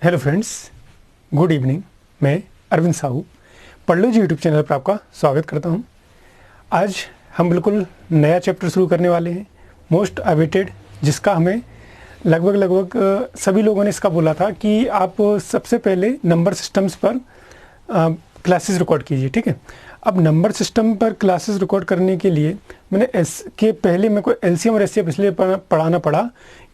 Hello friends, good evening. मैं अरविंद साहू पढ़ लो जी YouTube channel पर आपका स्वागत करता हूं। आज हम बिल्कुल नया चैप्टर शुरू करने वाले हैं, मोस्ट अवेटेड, जिसका हमें लगभग सभी लोगों ने इसका बोला था कि आप सबसे पहले नंबर सिस्टम्स पर क्लासेस रिकॉर्ड कीजिए। ठीक है, अब नंबर सिस्टम पर क्लासेस रिकॉर्ड करने के लिए मैंने पहले मेरे को एलसीएम और एचसीएफ इसलिए पढ़ाना पड़ा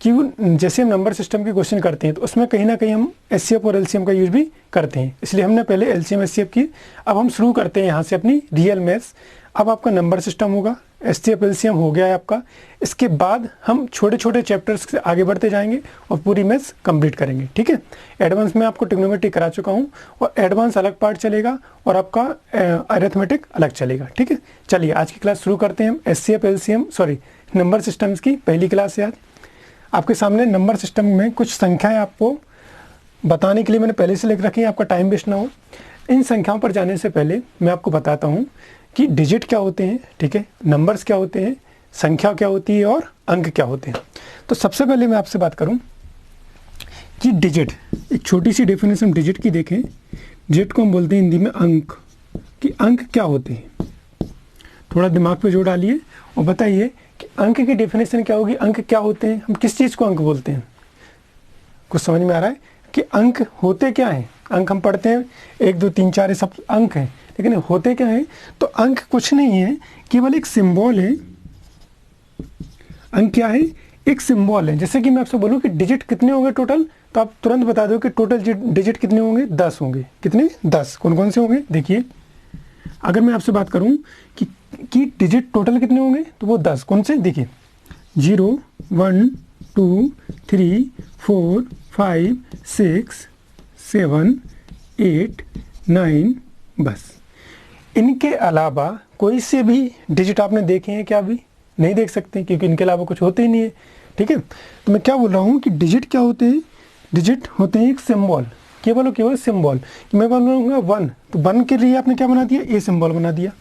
कि जैसे हम नंबर सिस्टम के क्वेश्चन करते हैं तो उसमें कहीं ना कहीं हम एचसीएफ और एलसीएम का यूज भी करते हैं, इसलिए हमने पहले एलसीएम एचसीएफ की। अब हम शुरू करते हैं यहाँ से अपनी रियल मैथ्स। अब आपका नंबर सिस्टम होगा, एचसीएफ एलसीएम हो गया है आपका। इसके बाद हम छोटे छोटे चैप्टर्स से आगे बढ़ते जाएंगे और पूरी मैथ्स कंप्लीट करेंगे। ठीक है, एडवांस में आपको ट्रिग्नोमेट्री करा चुका हूँ और एडवांस अलग पार्ट चलेगा और आपका अरिथमेटिक अलग चलेगा। ठीक है, चलिए आज की क्लास शुरू करते हैं। हम एचसीएफ एलसीएम नंबर सिस्टम्स की पहली क्लास है आज। आपके सामने नंबर सिस्टम में कुछ संख्याएं आपको बताने के लिए मैंने पहले से लिख रखी है, आपका टाइम वेस्ट ना हो। इन संख्याओं पर जाने से पहले मैं आपको बताता हूँ कि डिजिट क्या होते हैं, ठीक है, नंबर्स क्या होते हैं, संख्या क्या होती है और अंक क्या होते हैं। तो सबसे पहले मैं आपसे बात करूं कि डिजिट, एक छोटी सी डेफिनेशन डिजिट की देखें। डिजिट को हम बोलते हैं हिंदी में अंक, कि अंक क्या होते हैं। थोड़ा दिमाग पे जोर डालिए और बताइए कि अंक की डेफिनेशन क्या होगी, अंक क्या होते हैं, हम किस चीज़ को अंक बोलते हैं। कुछ समझ में आ रहा है कि अंक होते क्या हैं। अंक हम पढ़ते हैं 1 2 3 4 ये सब अंक हैं, लेकिन होते क्या है। तो अंक कुछ नहीं है, केवल एक सिंबल है। अंक क्या है, एक सिंबल है। जैसे कि मैं आपसे बोलूं कि डिजिट कितने होंगे टोटल, तो आप तुरंत बता दो कि टोटल डिजिट कितने होंगे, 10 होंगे। कितने, 10। कौन कौन से होंगे, देखिए। अगर मैं आपसे बात करूं कि डिजिट टोटल कितने होंगे, तो वो 10। कौन से, देखिए, 0 1 2 3 4 5 6 7 8 9, बस। इनके अलावा कोई से भी डिजिट आपने देखे हैं क्या? अभी नहीं देख सकते क्योंकि इनके अलावा कुछ होते ही नहीं है। ठीक है, तो मैं क्या बोल रहा हूँ कि डिजिट क्या होते हैं, डिजिट होते हैं एक सिंबल, केवल और केवल सिंबल। मैं बोलूँगा 1, तो 1 के लिए आपने क्या बना दिया, ये सिंबल बना दिया।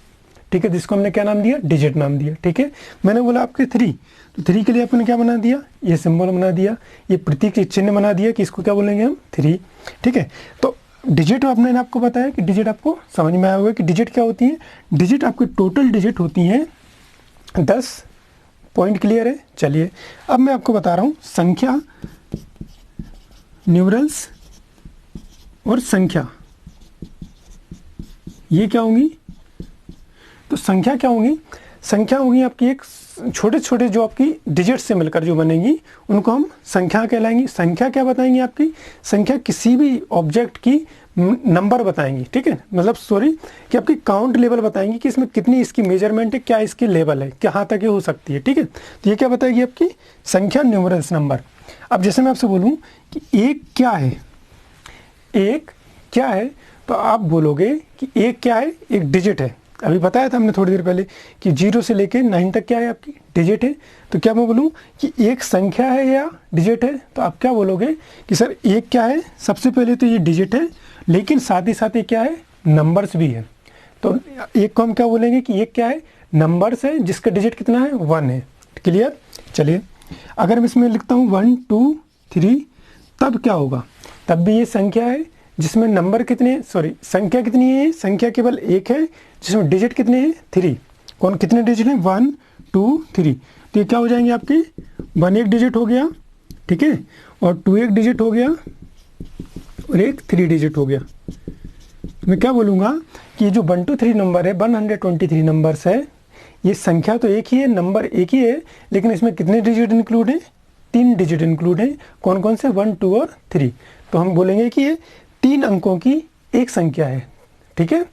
ठीक है, जिसको हमने क्या नाम दिया, डिजिट नाम दिया। ठीक है, मैंने बोला आपके 3, तो 3 के लिए आपने क्या बना दिया, ये सिंबल बना दिया, ये प्रतीक चिन्ह बना दिया कि इसको क्या बोलेंगे हम, 3। ठीक है, तो डिजिट आपने आपको बताया कि डिजिट आपको समझ में आया होगा कि डिजिट क्या होती है। डिजिट आपकी टोटल डिजिट होती हैं 10। पॉइंट क्लियर है। चलिए अब मैं आपको बता रहा हूँ संख्या, न्यूमरल्स और संख्या, ये क्या होंगी। तो संख्या क्या होंगी, संख्या होगी आपकी एक छोटे छोटे जो आपकी डिजिट से मिलकर जो बनेंगी उनको हम संख्या कहलाएंगी। संख्या क्या बताएंगी, आपकी संख्या किसी भी ऑब्जेक्ट की नंबर बताएंगी। ठीक है, मतलब कि आपकी काउंट लेवल बताएंगी कि इसमें कितनी इसकी मेजरमेंट है, क्या इसकी लेवल है, कहाँ तक ये हो सकती है। ठीक है, तो ये क्या बताएगी आपकी संख्या, न्यूमरल्स, नंबर। अब जैसे मैं आपसे बोलूँ कि एक क्या है, एक क्या है, तो आप बोलोगे कि एक क्या है, एक डिजिट है। अभी बताया था हमने थोड़ी देर पहले कि 0 से लेके 9 तक क्या है, आपकी डिजिट है। तो क्या मैं बोलूँ कि एक संख्या है या डिजिट है, तो आप क्या बोलोगे कि सर एक क्या है, सबसे पहले तो ये डिजिट है, लेकिन साथ ही साथ ये क्या है, नंबर्स भी है। तो एक को हम क्या बोलेंगे कि एक क्या है, नंबर्स है, जिसका डिजिट कितना है, 1 है। क्लियर। चलिए अगर मैं इसमें लिखता हूँ 1 2 3, तब क्या होगा, तब भी ये संख्या है जिसमें नंबर कितने, संख्या कितनी है, संख्या केवल एक है जिसमें डिजिट कितने हैं, 3। कौन कितने डिजिट हैं, 1 2 3। तो ये क्या हो जाएंगे आपके, 1 एक डिजिट हो गया, ठीक है, और 2 एक डिजिट हो गया और एक 3 डिजिट हो गया। तो मैं क्या बोलूँगा कि ये जो 1 2 3 नंबर है, 123 नंबर्स है, ये संख्या तो एक ही है, नंबर एक ही है, लेकिन इसमें कितने डिजिट इंक्लूड हैं, 3 डिजिट इंक्लूड हैं। कौन कौन से, 1 2 और 3। तो हम बोलेंगे कि ये 3 अंकों की एक संख्या है। ठीक है,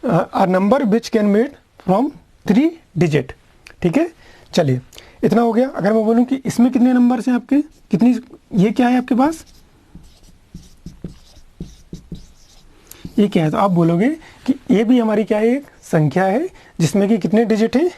a number which can made from 3 digit. ठीक है, चलिए इतना हो गया। अगर मैं बोलूँ कि इसमें कितने नंबर्स हैं आपके, कितनी, ये क्या है आपके पास, ये क्या है, तो आप बोलोगे कि ये भी हमारी क्या है, एक संख्या है जिसमें कि कितने डिजिट हैं,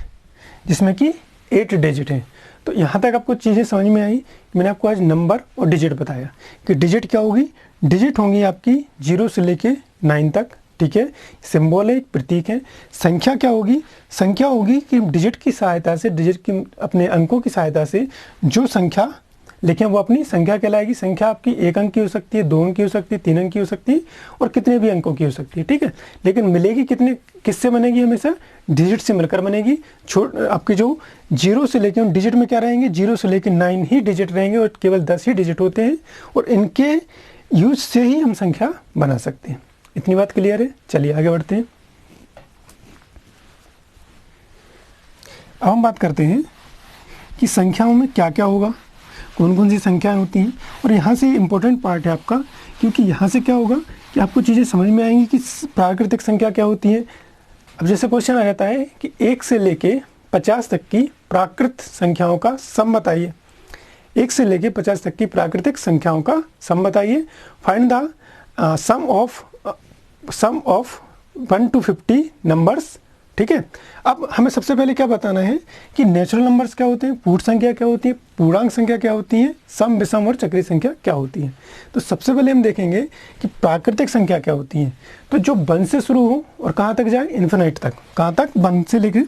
जिसमें कि 8 डिजिट हैं। तो यहाँ तक आपको चीज़ें समझ में आई। मैंने आपको आज नंबर और डिजिट बताया कि डिजिट क्या होगी, डिजिट होंगी आपकी 0 से लेके 9 तक। ठीक है, सिंबल है, एक प्रतीक है। संख्या क्या होगी, संख्या होगी कि डिजिट की सहायता से, डिजिट की अपने अंकों की सहायता से जो संख्या लेकिन वो अपनी संख्या कहलाएगी। संख्या आपकी 1 अंक की हो सकती है, 2 अंक की हो सकती है, 3 अंक की हो सकती है और कितने भी अंकों की हो सकती है, ठीक है। लेकिन मिलेगी कितने, किससे बनेगी, हमेशा डिजिट से मिलकर बनेगी। आपके जो 0 से लेकर डिजिट में क्या रहेंगे, 0 से लेकर 9 ही डिजिट रहेंगे और केवल 10 ही डिजिट होते हैं और इनके यूज से ही हम संख्या बना सकते हैं। इतनी बात क्लियर है। चलिए आगे बढ़ते हैं। अब हम बात करते हैं कि संख्याओं में क्या क्या होगा, कौन कौन सी संख्याएं होती हैं। और यहाँ से इम्पोर्टेंट पार्ट है आपका, क्योंकि यहाँ से क्या होगा कि आपको चीज़ें समझ में आएंगी कि प्राकृतिक संख्या क्या होती है। अब जैसे क्वेश्चन आ जाता है कि 1 से लेके 50 तक की प्राकृत संख्याओं का सम बताइए। 1 से लेके 50 तक की प्राकृतिक संख्याओं का सम बताइए। Find the sum of 1 to 50 numbers, ठीक है। अब हमें सबसे पहले क्या बताना है कि नेचुरल नंबर्स क्या होते हैं, पूर्ण संख्या क्या होती है, पूर्णांक संख्या क्या होती है, सम विषम और चक्रीय संख्या क्या होती है। तो सबसे पहले हम देखेंगे कि प्राकृतिक संख्या क्या होती है। तो जो 1 से शुरू हो और कहाँ तक जाए, इन्फिनाइट तक। कहाँ तक, 1 से लेकर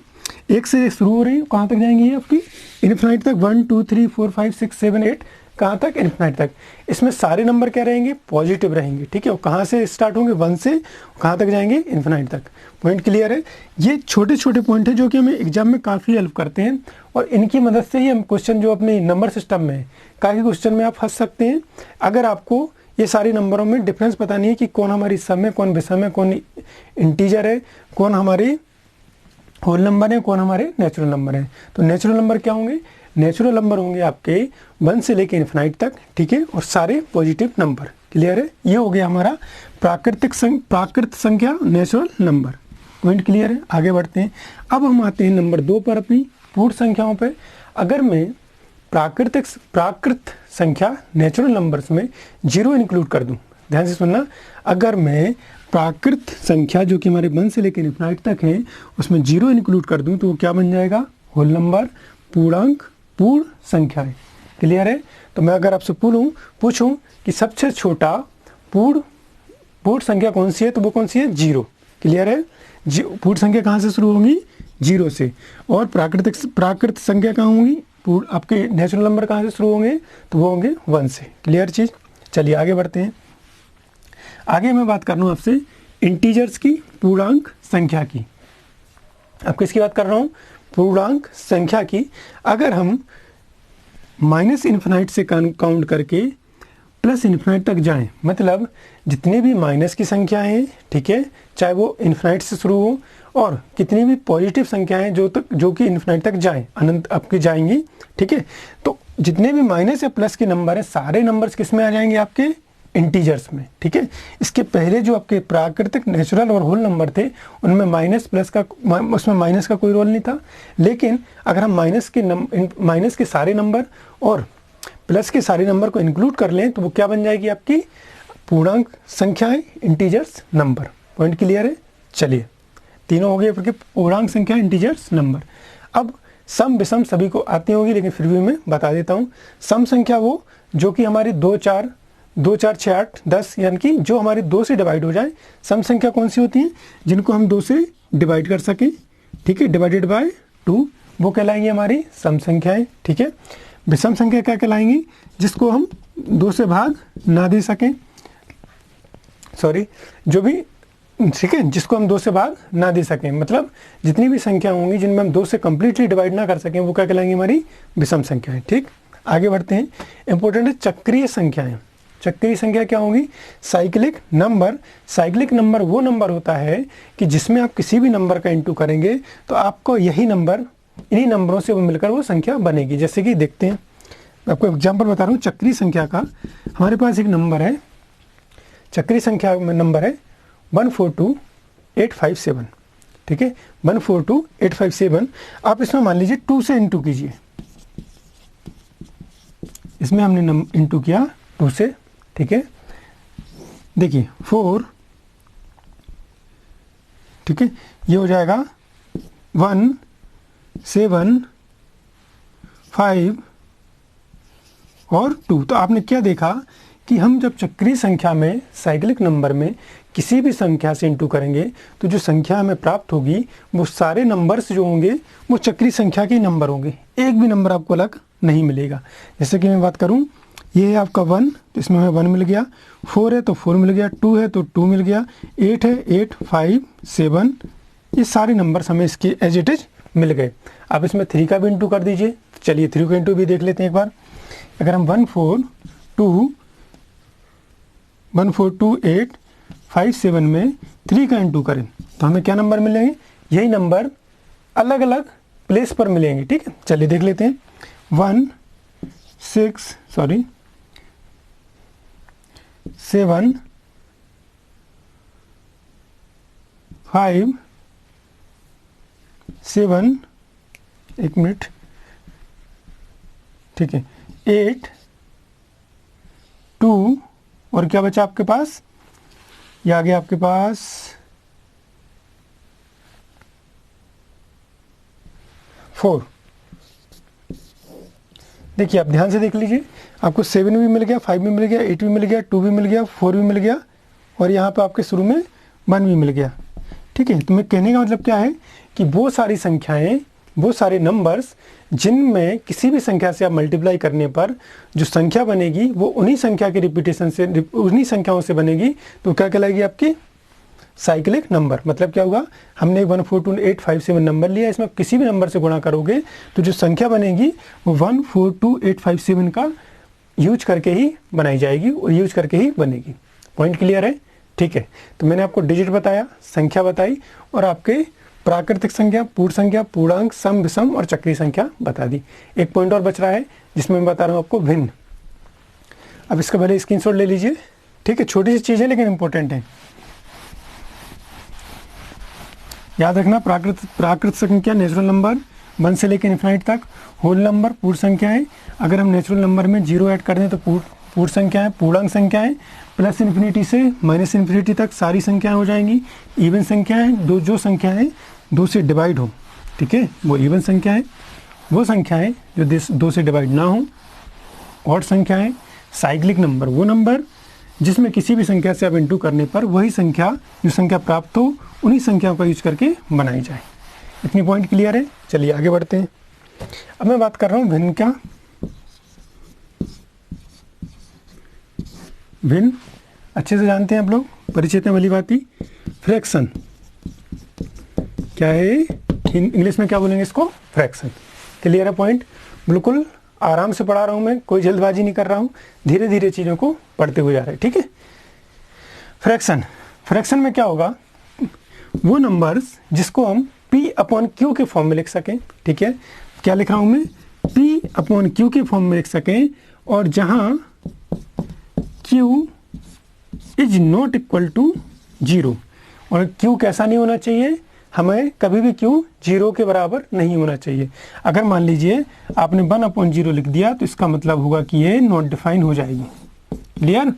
1 से शुरू हो रही है, कहाँ तक जाएंगी ये आपकी, इन्फिनाइट तक। 1 2 3 4 5 6 7 8 कहाँ तक, इन्फिनाइट तक। इसमें सारे नंबर क्या रहेंगे, पॉजिटिव रहेंगे, ठीक है। और कहाँ से स्टार्ट होंगे, 1 से कहाँ तक जाएंगे, इन्फिनाइट तक। पॉइंट क्लियर है। ये छोटे छोटे पॉइंट है जो कि हमें एग्जाम में काफ़ी हेल्प करते हैं और इनकी मदद से ही हम क्वेश्चन जो अपने नंबर सिस्टम में है, काफ़ी क्वेश्चन में आप फंस सकते हैं। अगर आपको ये सारे नंबरों में डिफरेंस पता नहीं है कि कौन हमारी सम है, कौन विषम है, कौन इंटीजर है, कौन हमारी होल नंबर है, कौन हमारे नेचुरल नंबर है। तो नेचुरल नंबर क्या होंगे, नेचुरल नंबर होंगे आपके 1 से लेकर इन्फिनाइट तक, ठीक है। और सारे पॉजिटिव नंबर। क्लियर है। ये हो गया हमारा प्राकृत संख्या, नेचुरल नंबर। पॉइंट क्लियर है। आगे बढ़ते हैं। अब हम आते हैं नंबर 2 पर, अपनी पूर्ण संख्याओं पे। अगर मैं प्राकृत संख्या नेचुरल नंबर्स में 0 इंक्लूड कर दूं, ध्यान से सुनना, अगर मैं प्राकृत संख्या जो कि हमारे 1 से लेकर इन्फिनाइट तक है उसमें 0 इंक्लूड कर दूं तो वो क्या बन जाएगा, होल नंबर, पूर्णांक, पूर्ण संख्या है। क्लियर है। तो मैं अगर आपसे पूछूं कि सबसे छोटा पूर्ण संख्या कौन सी है, तो वो कौन सी है, 0। क्लियर है। पूर्ण संख्या कहाँ से शुरू होंगी, 0 से। और प्राकृत संख्या कहाँ होंगी, आपके नेचुरल नंबर कहाँ से शुरू होंगे, तो वो होंगे 1 से। क्लियर चीज़। चलिए आगे बढ़ते हैं। आगे मैं बात कर रहा हूँ आपसे इंटीजर्स की, पूर्णांक संख्या की। अब किसकी बात कर रहा हूँ, पूर्णांक संख्या की। अगर हम माइनस इन्फिनाइट से काउंट करके प्लस इन्फिनाइट तक जाएं, मतलब जितने भी माइनस की संख्याएं हैं, ठीक है, चाहे वो इन्फिनाइट से शुरू हो, और कितनी भी पॉजिटिव संख्याएं जो कि इन्फिनाइट तक जाएं, अनंत आपकी जाएंगी, ठीक है। तो जितने भी माइनस या प्लस के नंबर हैं, सारे नंबर्स किस में आ जाएंगे, आपके इंटीजर्स में, ठीक है। इसके पहले जो आपके प्राकृतिक, नेचुरल और होल नंबर थे, उनमें उसमें माइनस का कोई रोल नहीं था। लेकिन अगर हम माइनस के सारे नंबर और प्लस के सारे नंबर को इंक्लूड कर लें तो वो क्या बन जाएगी, आपकी पूर्णांक संख्याएं, इंटीजर्स नंबर। पॉइंट क्लियर है। चलिए, तीनों हो गए पूर्णांक संख्या, इंटीजर्स नंबर। अब सम विषम सभी को आती होगी, लेकिन फिर भी मैं बता देता हूँ। सम संख्या वो जो कि हमारी 2 4 6 8 10, यानी कि जो हमारे 2 से डिवाइड हो जाए। सम संख्या कौन सी होती है, जिनको हम 2 से डिवाइड कर सकें, ठीक है, डिवाइडेड बाय 2, वो कहलाएंगी हमारी सम संख्याएं, ठीक है। विषम संख्या क्या कहलाएंगी, जिसको हम 2 से भाग ना दे सकें, सॉरी, जो भी, ठीक है, जिसको हम 2 से भाग ना दे सकें, मतलब जितनी भी संख्या होंगी जिनमें हम 2 से कंप्लीटली डिवाइड ना कर सकें, वो क्या कहलाएंगी, हमारी विषम संख्याएं, ठीक। आगे बढ़ते हैं। इंपॉर्टेंट है चक्रीय संख्याएं। चक्रीय संख्या क्या होगी, साइक्लिक नंबर। साइक्लिक नंबर वो नंबर होता है कि जिसमें आप किसी भी नंबर का इंटू करेंगे तो आपको यही नंबर, इन्हीं नंबरों से वो मिलकर वो संख्या बनेगी। जैसे कि देखते हैं, मैं आपको एग्जांपल बता रहा हूँ चक्रीय संख्या का। हमारे पास एक नंबर है, चक्रीय संख्या में नंबर है 142857, ठीक है, 142857। आप इसमें मान लीजिए 2 से इंटू कीजिए। इसमें हमने इंटू किया 2 से, ठीक है। देखिए 4, ठीक है, ये हो जाएगा 1 7 5 और 2। तो आपने क्या देखा कि हम जब चक्रीय संख्या में, साइक्लिक नंबर में किसी भी संख्या से इंटू करेंगे तो जो संख्या हमें प्राप्त होगी वो सारे नंबर्स जो होंगे वो चक्रीय संख्या के नंबर होंगे, एक भी नंबर आपको अलग नहीं मिलेगा। जैसे कि मैं बात करूं, ये है आपका 1, तो इसमें हमें 1 मिल गया, 4 है तो 4 मिल गया, 2 है तो 2 मिल गया, 8 है 8, 5, 7, ये सारे नंबर्स हमें इसके एज इट इज मिल गए। अब इसमें 3 का भी इंटू कर दीजिए। चलिए 3 का इंटू भी देख लेते हैं एक बार। अगर हम 1 4 2 8 5 7 में 3 का इंटू करें तो हमें क्या नंबर मिलेंगे, यही नंबर अलग अलग प्लेस पर मिलेंगे। ठीक है, चलिए देख लेते हैं। 7 5 7, एक मिनट, ठीक है, 8 2 और क्या बचा आपके पास, ये आ गया आपके पास 4। देखिए आप ध्यान से देख लीजिए, आपको 7 भी मिल गया, 5 भी मिल गया, 8 भी मिल गया, 2 भी मिल गया, 4 भी मिल गया और यहाँ पे आपके शुरू में 1 भी मिल गया। ठीक है, तो मैं कहने का मतलब क्या है कि वो सारी संख्याएं, वो सारे नंबर्स जिनमें किसी भी संख्या से आप मल्टीप्लाई करने पर जो संख्या बनेगी वो उन्हीं संख्या के रिपीटेशन से, उन्हीं संख्याओं से बनेगी, तो क्या कहलाएगी आपकी साइक्लिक नंबर। मतलब क्या हुआ, हमने 1 4 2 8 5 7 नंबर लिया, इसमें किसी भी नंबर से गुणा करोगे तो जो संख्या बनेगी वो 1 4 2 8 5 7 का यूज करके ही बनाई जाएगी और यूज करके ही बनेगी। पॉइंट क्लियर है? ठीक है, तो मैंने आपको डिजिट बताया, संख्या बताई और आपके प्राकृतिक संख्या, पूर्ण संख्या, पूर्णांक, सम, विषम और चक्रीय संख्या बता दी। एक पॉइंट और बच रहा है जिसमें मैं बता रहा हूँ आपको भिन्न। अब इसका पहले स्क्रीनशॉट ले लीजिए। ठीक है, छोटी सी चीज़ है लेकिन इंपॉर्टेंट है, याद रखना। प्राकृतिक संख्या नेचुरल नंबर 1 से लेकर इन्फिनाइट तक, होल नंबर पूर्ण संख्या है। अगर हम नेचुरल नंबर में 0 ऐड कर दें तो पूर्ण संख्या है, पूर्णांक संख्या है। प्लस इन्फिनिटी से माइनस इन्फिनिटी तक सारी संख्याएं हो जाएंगी। इवन संख्या है, जो संख्या है 2 से डिवाइड हो, ठीक है, वो इवन संख्या है। वो संख्या है जो 2 से डिवाइड ना हो, ऑड संख्या है। साइक्लिक नंबर वो नंबर जिसमें किसी भी संख्या से आप इंटू करने पर वही संख्या, जो संख्या प्राप्त हो, उन्हीं संख्याओं का यूज करके बनाई जाए। इतनी पॉइंट क्लियर है? चलिए आगे बढ़ते हैं। अब मैं बात कर रहा हूँ भिन्न का। भिन्न अच्छे से जानते हैं आप लोग, परिचित है, भली बात ही। फ्रैक्शन क्या है, इंग्लिश में क्या बोलेंगे इसको, फ्रैक्शन। क्लियर है पॉइंट? बिल्कुल आराम से पढ़ा रहा हूँ मैं, कोई जल्दबाजी नहीं कर रहा हूँ, धीरे धीरे चीज़ों को पढ़ते हुए जा रहे हैं। ठीक है, फ्रैक्शन में क्या होगा, वो नंबर्स जिसको हम P/Q के फॉर्म में लिख सकें। ठीक है, क्या लिख रहा हूँ मैं, P/Q के फॉर्म में लिख सकें, और जहाँ Q is not equal to 0। और Q कैसा नहीं होना चाहिए, हमें कभी भी Q 0 के बराबर नहीं होना चाहिए। अगर मान लीजिए आपने 1/0 लिख दिया तो इसका मतलब होगा कि ये नॉट डिफाइन हो जाएगी। क्लियर?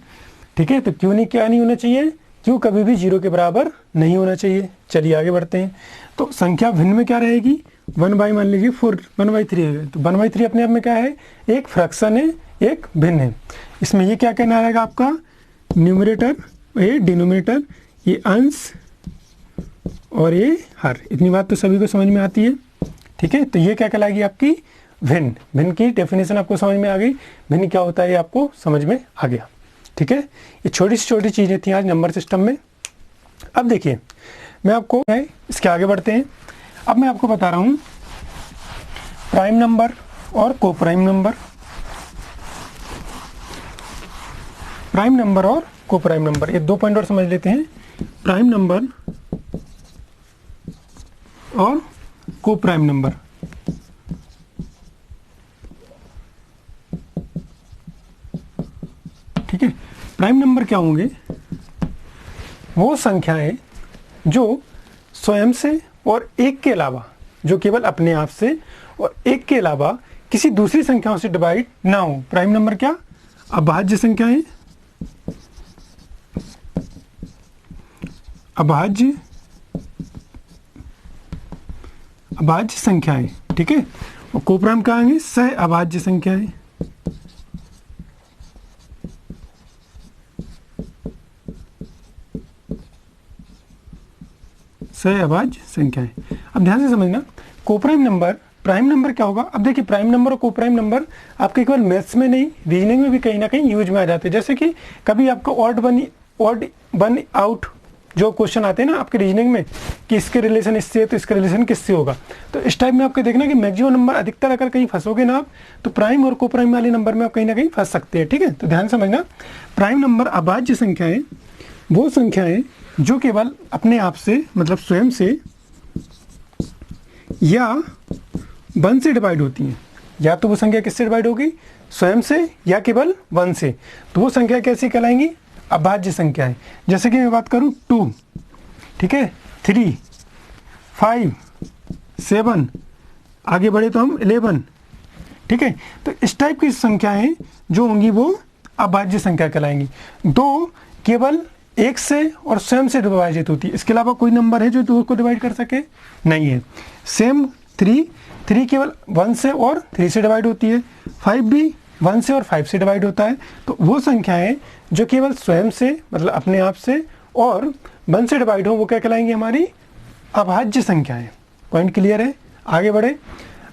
ठीक है, तो Q नहीं, क्या नहीं होना चाहिए, Q कभी भी 0 के बराबर नहीं होना चाहिए। चलिए आगे बढ़ते हैं। तो संख्या भिन्न में क्या रहेगी, 1 बाई, मान लीजिए 4, 1/3 है, तो 1/3 अपने आप में क्या है, एक फ्रैक्शन है, एक भिन्न है। इसमें ये क्या कहना रहेगा आपका, न्यूमरेटर, ये डिनोमिनेटर, ये अंश और ये हर। इतनी बात तो सभी को समझ में आती है। ठीक है, तो ये क्या कहलाएगी आपकी भिन्न। भिन्न की डेफिनेशन आपको समझ में आ गई, भिन्न क्या होता है ये आपको समझ में आ गया। ठीक है, ये छोटी सी छोटी चीज़ें थी आज नंबर सिस्टम में। अब देखिए मैं आपको, इसके आगे बढ़ते हैं। अब मैं आपको बता रहा हूँ प्राइम नंबर और को प्राइम नंबर। प्राइम नंबर और को प्राइम नंबर, ये 2 पॉइंट और समझ लेते हैं। प्राइम नंबर और को प्राइम नंबर। ठीक है, प्राइम नंबर क्या होंगे, वो संख्याएं जो स्वयं से और एक के अलावा, जो केवल अपने आप से और एक के अलावा किसी दूसरी संख्याओं से डिवाइड ना हो। प्राइम नंबर क्या, अभाज्य संख्याएं, अभाज्य संख्याएं। ठीक है, और कोप्राइम क्या आएंगे, सह अभाज्य संख्याएं। सहअभाज्य संख्याएं। अब ध्यान से समझना, कोप्राइम नंबर, प्राइम नंबर क्या होगा। अब देखिए प्राइम नंबर और कोप्राइम नंबर आपके केवल मैथ्स में नहीं, रीजनिंग में भी कहीं ना कहीं यूज में आ जाते हैं। जैसे कि कभी आपको ऑड वन आउट जो क्वेश्चन आते हैं ना आपके रीजनिंग में कि इसके रिलेशन इससे है तो इसका रिलेशन किससे होगा, तो इस टाइप में आपको देखना कि मैक्सिमम नंबर अधिकतर अगर कहीं फंसोगे ना आप, तो प्राइम और कोप्राइम वाले नंबर में आप कहीं ना कहीं फंस सकते हैं। ठीक है, तो ध्यान समझना, प्राइम नंबर अभाज्य संख्याएं वो संख्याएं जो केवल अपने आप से मतलब स्वयं से या 1 से डिवाइड होती हैं। या तो वो संख्या किससे डिवाइड होगी, स्वयं से या केवल 1 से, तो वो संख्या कैसी कहलाएंगी, अभाज्य संख्याएं। जैसे कि मैं बात करूं 2, ठीक है, 3, 5, 7, आगे बढ़े तो हम 11, ठीक है। तो इस टाइप की संख्याएं जो होंगी वो अभाज्य संख्या कहलाएंगी। 2 केवल 1 से और स्वयं से विभाजित होती है, इसके अलावा कोई नंबर है जो 2 को डिवाइड कर सके, नहीं है। सेम 3 केवल 1 से और 3 से डिवाइड होती है। 5 भी 1 से और 5 से डिवाइड होता है। तो वो संख्याएं जो केवल स्वयं से मतलब अपने आप से और 1 से डिवाइड हो वो क्या कहलाएंगी, हमारी अभाज्य संख्याएं। पॉइंट क्लियर है, आगे बढ़े।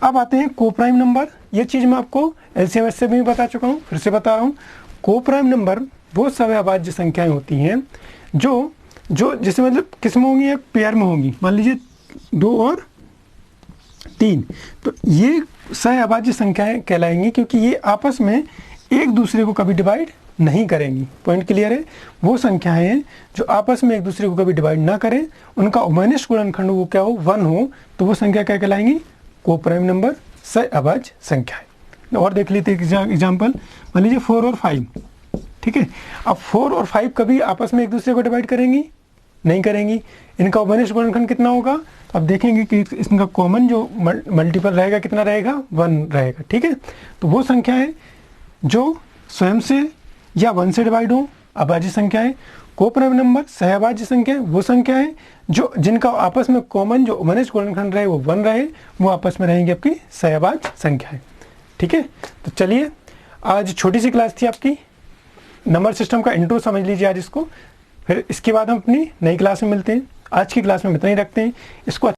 अब आते हैं कोप्राइम नंबर। ये चीज़ मैं आपको एलसीएम से भी बता चुका हूँ, फिर से बता रहा हूँ। कोप्राइम नंबर वो सभी अभाज्य संख्याएं होती हैं जो जैसे मतलब किस में होंगी, एक पेयर में होंगी। मान लीजिए 2 और 3, तो ये सहअभाज्य संख्याएं कहलाएंगी क्योंकि ये आपस में एक दूसरे को कभी डिवाइड नहीं करेंगी। पॉइंट क्लियर है, वो संख्याएं हैं जो आपस में एक दूसरे को कभी डिवाइड ना करें, उनका उभयनिष्ठ गुणनखंड वो क्या हो, 1 हो, तो वो संख्या क्या कहलाएंगी, कोप्राइम नंबर सहअभाज्य संख्याएं। और देख लेते हैं एग्जाम्पल। मान लीजिए 4 और 5, ठीक है। अब 4 और 5 कभी आपस में एक दूसरे को डिवाइड करेंगी, नहीं करेंगी। इनका उभयनिष्ठ गुणनखंड कितना होगा, अब देखेंगे कि इसका कॉमन जो मल्टीपल रहेगा कितना रहेगा, 1 रहेगा, ठीक है। तो वो संख्या है जो स्वयं से या 1 से डिवाइड हो, अभाज्य संख्या है। कोप्राइम नंबर सहअभाज्य संख्या है वो संख्या है जो जिनका आपस में कॉमन जो उभयनिष्ठ गुणनखंड रहे वो 1 रहे, वो आपस में रहेंगे आपकी सहअभाज्य संख्या है। ठीक है, तो चलिए आज छोटी सी क्लास थी आपकी, नंबर सिस्टम का इंट्रो समझ लीजिए आज इसको, फिर इसके बाद हम अपनी नई क्लास में मिलते हैं। आज की क्लास में इतना ही रखते हैं इसको।